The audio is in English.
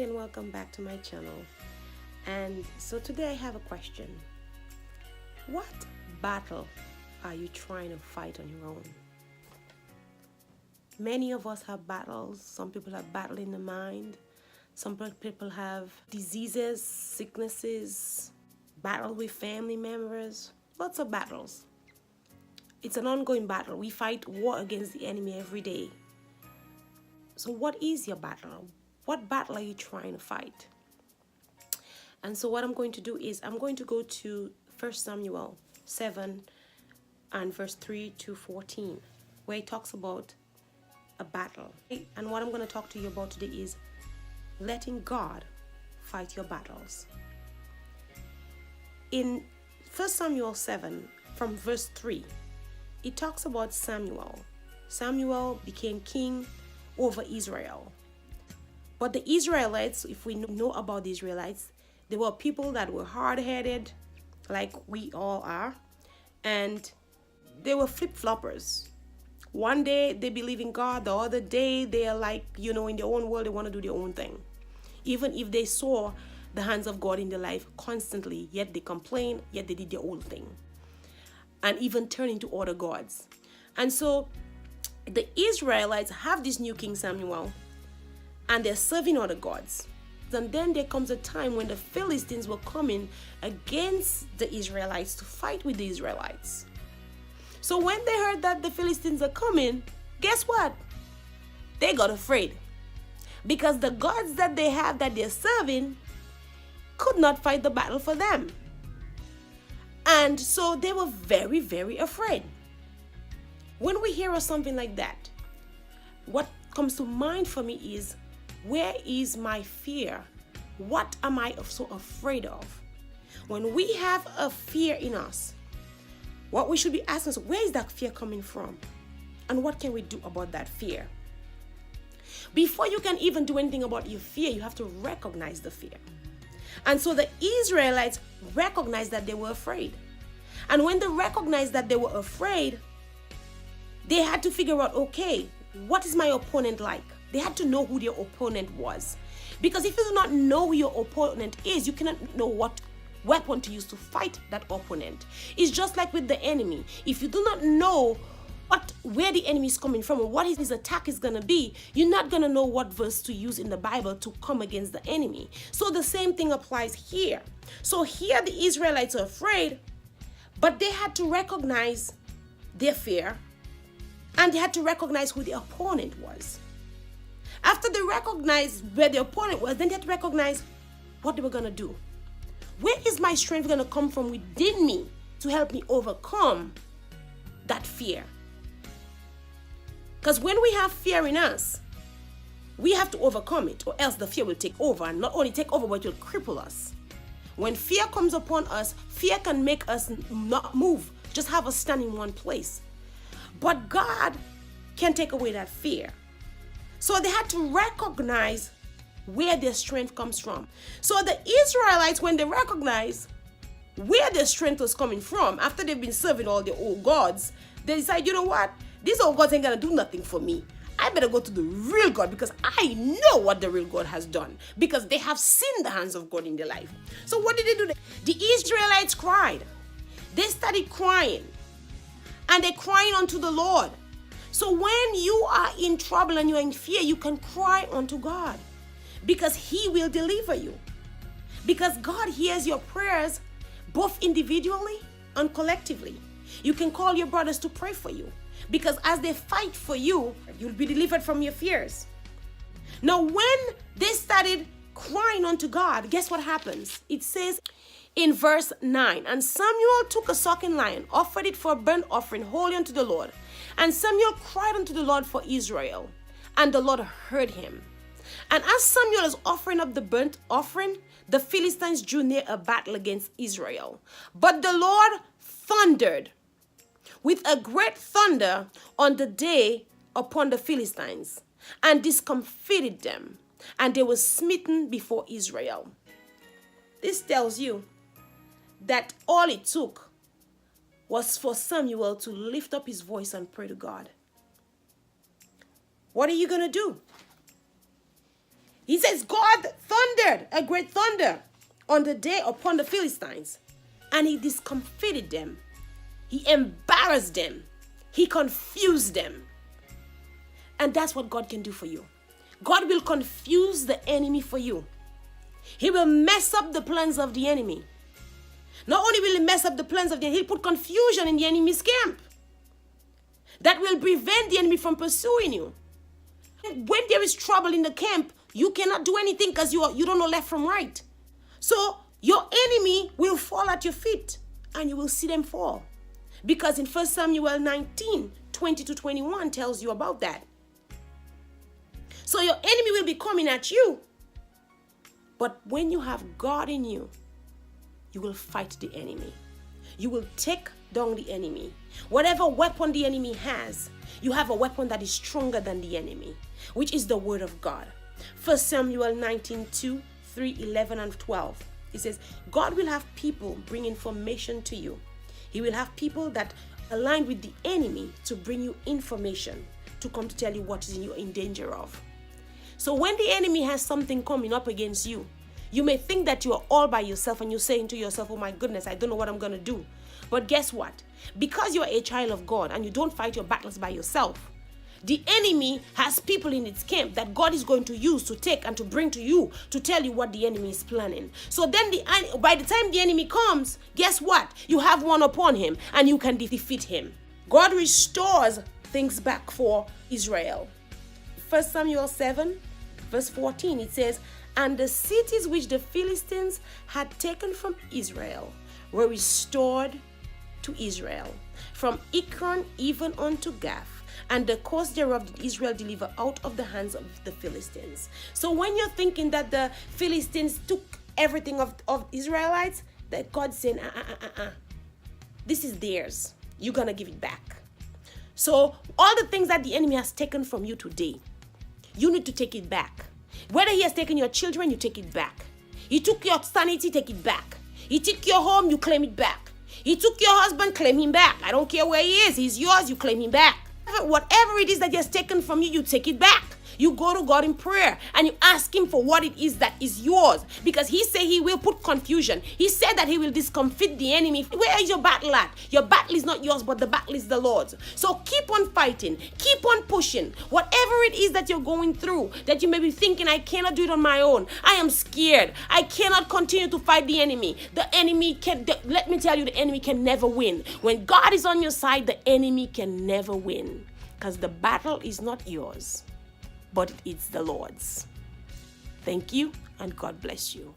and welcome back to my channel. And so today I have a question. What battle are you trying to fight on your own? Many of us have battles. Some people have battle in the mind. Some people have diseases, sicknesses, battle with family members, lots of battles. It's an ongoing battle. We fight war against the enemy every day. So what is your battle? What battle are you trying to fight? And so what I'm going to do is I'm going to go to 1 Samuel 7 and verse 3 to 14, where it talks about a battle. And what I'm going to talk to you about today is letting God fight your battles. In 1 Samuel 7 from verse 3, it talks about Samuel. Samuel became king over Israel. But the Israelites, if we know about the Israelites, they were people that were hard-headed, like we all are, and they were flip-floppers. One day they believe in God, the other day they are like, in their own world, they want to do their own thing. Even if they saw the hands of God in their life constantly, yet they complain, yet they did their own thing. And even turn into other gods. And so the Israelites have this new king Samuel, and they're serving other gods. And then there comes a time when the Philistines were coming against the Israelites to fight with the Israelites. So when they heard that the Philistines are coming, guess what? They got afraid. Because the gods that they have that they're serving could not fight the battle for them. And so they were very, very afraid. When we hear of something like that, what comes to mind for me is, where is my fear? What am I so afraid of? When we have a fear in us, what we should be asking is, where is that fear coming from? And what can we do about that fear? Before you can even do anything about your fear, you have to recognize the fear. And so the Israelites recognized that they were afraid. And when they recognized that they were afraid, they had to figure out, okay, what is my opponent like? They had to know who their opponent was. Because if you do not know who your opponent is, you cannot know what weapon to use to fight that opponent. It's just like with the enemy. If you do not know where the enemy is coming from or what his attack is going to be, you're not going to know what verse to use in the Bible to come against the enemy. So the same thing applies here. So here the Israelites are afraid, but they had to recognize their fear, and they had to recognize who the opponent was. After they recognized where the opponent was, then they had to recognize what they were going to do. Where is my strength going to come from within me to help me overcome that fear? Because when we have fear in us, we have to overcome it, or else the fear will take over. And not only take over, but it will cripple us. When fear comes upon us, fear can make us not move, just have us stand in one place. But God can take away that fear. So they had to recognize where their strength comes from. So the Israelites, when they recognized where their strength was coming from, after they've been serving all their old gods, they decide, you know what? These old gods ain't gonna do nothing for me. I better go to the real God, because I know what the real God has done, because they have seen the hands of God in their life. So what did they do? The Israelites cried. They started crying, and they're crying unto the Lord. So when you are in trouble and you're in fear, you can cry unto God, because He will deliver you. Because God hears your prayers both individually and collectively. You can call your brothers to pray for you, because as they fight for you, you'll be delivered from your fears. Now, when they started crying unto God, guess what happens? It says in verse 9, and Samuel took a sucking lion, offered it for a burnt offering holy unto the Lord. And Samuel cried unto the Lord for Israel, and the Lord heard him. And as Samuel is offering up the burnt offering, the Philistines drew near a battle against Israel. But the Lord thundered with a great thunder on the day upon the Philistines, and discomfited them, and they were smitten before Israel. This tells you that all it took was for Samuel to lift up his voice and pray to God. What are you going to do? He says, God thundered a great thunder on the day upon the Philistines, and he discomfited them. He embarrassed them. He confused them. And that's what God can do for you. God will confuse the enemy for you. He will mess up the plans of the enemy. Not only will he mess up the plans of the enemy, he'll put confusion in the enemy's camp. That will prevent the enemy from pursuing you. When there is trouble in the camp, you cannot do anything because you don't know left from right. So your enemy will fall at your feet and you will see them fall. Because in 1 Samuel 19, 20-21 tells you about that. So your enemy will be coming at you. But when you have God in you, you will fight the enemy. You will take down the enemy. Whatever weapon the enemy has, you have a weapon that is stronger than the enemy, which is the word of God. 1 Samuel 19:2, 3, 11, and 12. It says, God will have people bring information to you. He will have people that align with the enemy to bring you information, to come to tell you what is you're in danger of. So when the enemy has something coming up against you, you may think that you are all by yourself and you're saying to yourself, oh my goodness, I don't know what I'm going to do. But guess what? Because you're a child of God and you don't fight your battles by yourself, the enemy has people in its camp that God is going to use to take and to bring to you to tell you what the enemy is planning. So then by the time the enemy comes, guess what? You have one upon him and you can defeat him. God restores things back for Israel. 1 Samuel 7, verse 14, it says, and the cities which the Philistines had taken from Israel were restored to Israel, from Ekron even unto Gath, and the coast thereof did Israel deliver out of the hands of the Philistines. So when you're thinking that the Philistines took everything of Israelites, that God's saying, this is theirs. You're going to give it back. So all the things that the enemy has taken from you today, you need to take it back. Whether he has taken your children, you take it back. He took your sanity, take it back. He took your home, you claim it back. He took your husband, claim him back. I don't care where he is. He's yours, you claim him back. Whatever it is that he has taken from you, you take it back. You go to God in prayer and you ask him for what it is that is yours, because he said he will put confusion. He said that he will discomfit the enemy. Where is your battle at? Your battle is not yours, but the battle is the Lord's. So keep on fighting, keep on pushing. Whatever it is that you're going through, that you may be thinking, I cannot do it on my own. I am scared. I cannot continue to fight the enemy. Let me tell you, the enemy can never win. When God is on your side, the enemy can never win, because the battle is not yours, but it's the Lord's. Thank you, and God bless you.